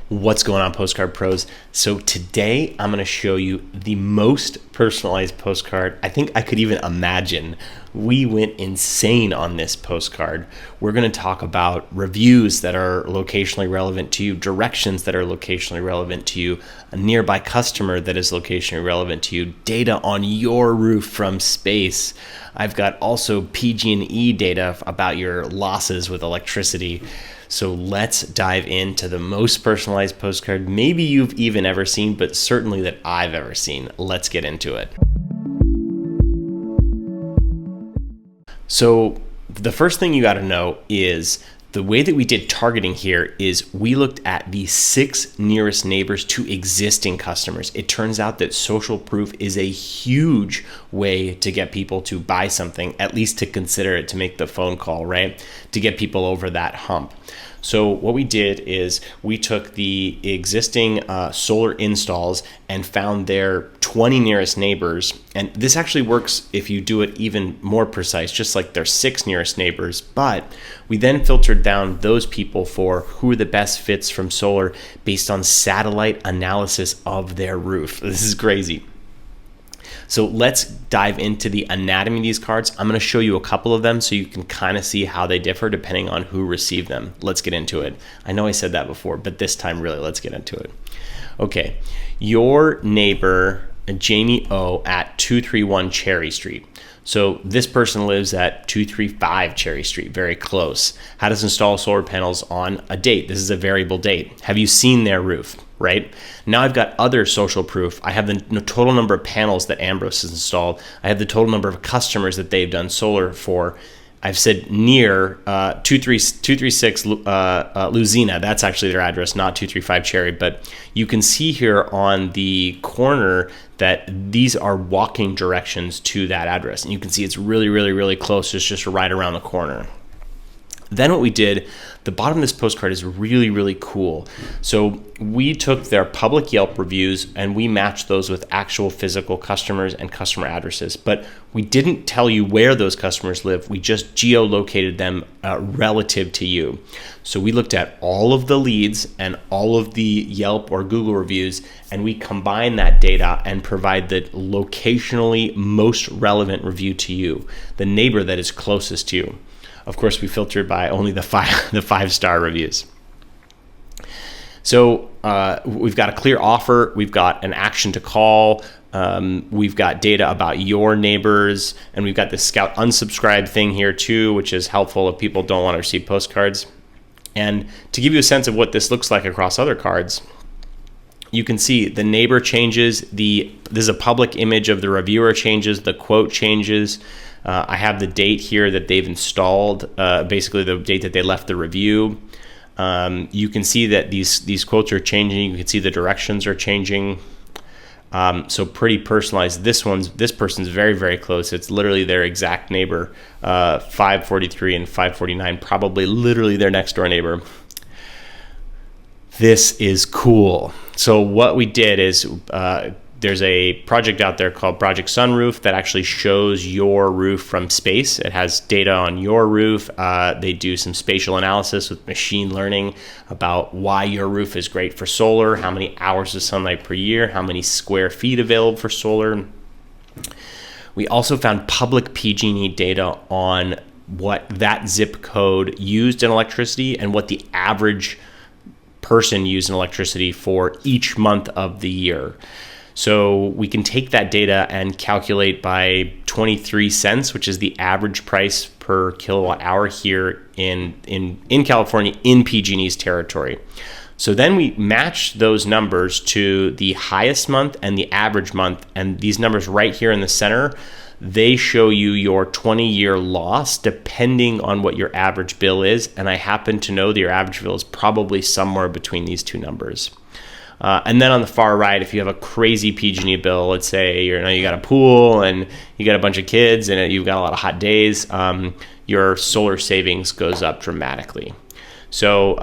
What's going on, Postcard Pros? So today I'm going to show you the most personalized postcard I think I could even imagine. We went insane on this postcard. We're going to talk about reviews that are locationally relevant to you, directions that are locationally relevant to you, a nearby customer that is locationally relevant to you, data on your roof from space. I've got also PG&E data about your losses with electricity. So let's dive into the most personalized postcard maybe you've even ever seen, but certainly that I've ever seen. Let's get into it. So the first thing you got to know is the way that we did targeting here is we looked at the 6 nearest neighbors to existing customers. It turns out that social proof is a huge way to get people to buy something, at least to consider it, to make the phone call, right? To get people over that hump. So what we did is we took the existing solar installs and found their 20 nearest neighbors. And this actually works if you do it even more precise, just like their 6 nearest neighbors. But we then filtered down those people for who are the best fits from solar based on satellite analysis of their roof. This is crazy. So let's dive into the anatomy of these cards. I'm going to show you a couple of them so you can kind of see how they differ depending on who received them. Let's get into it. I know I said that before, but this time really, let's get into it. Okay, your neighbor, Jamie O at 231 Cherry Street. So this person lives at 235 Cherry Street, very close. How to install solar panels on a date. This is a variable date. Have you seen their roof, right? Now I've got other social proof. I have the total number of panels that Ambrose has installed. I have the total number of customers that they've done solar for. I've said near 236 Luzina. That's actually their address, not 235 Cherry. But you can see here on the corner that these are walking directions to that address. And you can see it's really, really, really close. It's just right around the corner. Then what we did, the bottom of this postcard is really, really cool. So we took their public Yelp reviews and we matched those with actual physical customers and customer addresses. But we didn't tell you where those customers live. We just geolocated them relative to you. So we looked at all of the leads and all of the Yelp or Google reviews, and we combine that data and provide the locationally most relevant review to you, the neighbor that is closest to you. Of course, we filtered by only the 5-star reviews. So we've got a clear offer. We've got an action to call. We've got data about your neighbors. And we've got the Scout unsubscribe thing here too, which is helpful if people don't want to receive postcards. And to give you a sense of what this looks like across other cards, you can see the neighbor changes. There's a public image of the reviewer changes. The quote changes. I have the date here that they've installed, basically the date that they left the review. You can see that these quotes are changing. You can see the directions are changing. So pretty personalized. This person's very, very close. It's literally their exact neighbor, 543 and 549, probably literally their next door neighbor. This is cool. So what we did is there's a project out there called Project Sunroof that actually shows your roof from space. It has data on your roof. They do some spatial analysis with machine learning about why your roof is great for solar, how many hours of sunlight per year, how many square feet available for solar. We also found public PG&E data on what that zip code used in electricity and what the average person used in electricity for each month of the year. So we can take that data and calculate by 23 cents, which is the average price per kilowatt hour here in California in PG&E's territory. So then we match those numbers to the highest month and the average month, and these numbers right here in the center, they show you your 20-year loss depending on what your average bill is, and I happen to know that your average bill is probably somewhere between these two numbers. And then on the far right, if you have a crazy PG&E bill, let's say you got a pool and you got a bunch of kids and you've got a lot of hot days, your solar savings goes up dramatically. So,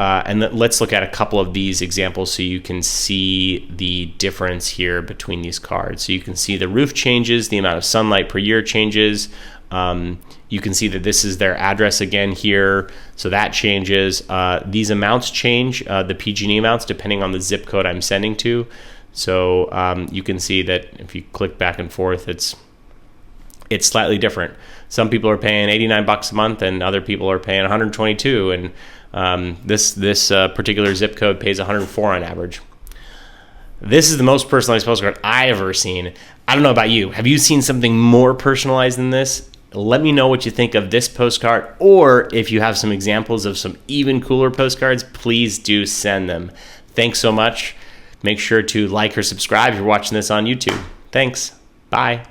let's look at a couple of these examples so you can see the difference here between these cards. So you can see the roof changes, the amount of sunlight per year changes, You can see that this is their address again here, so that changes. These amounts change, the PG&E amounts, depending on the zip code I'm sending to. So you can see that if you click back and forth, it's slightly different. Some people are paying $89 a month, and other people are paying $122, and this particular zip code pays $104 on average. This is the most personalized postcard I've ever seen. I don't know about you. Have you seen something more personalized than this? Let me know what you think of this postcard, or if you have some examples of some even cooler postcards, please do send them. Thanks so much. Make sure to like or subscribe if you're watching this on YouTube. Thanks. Bye.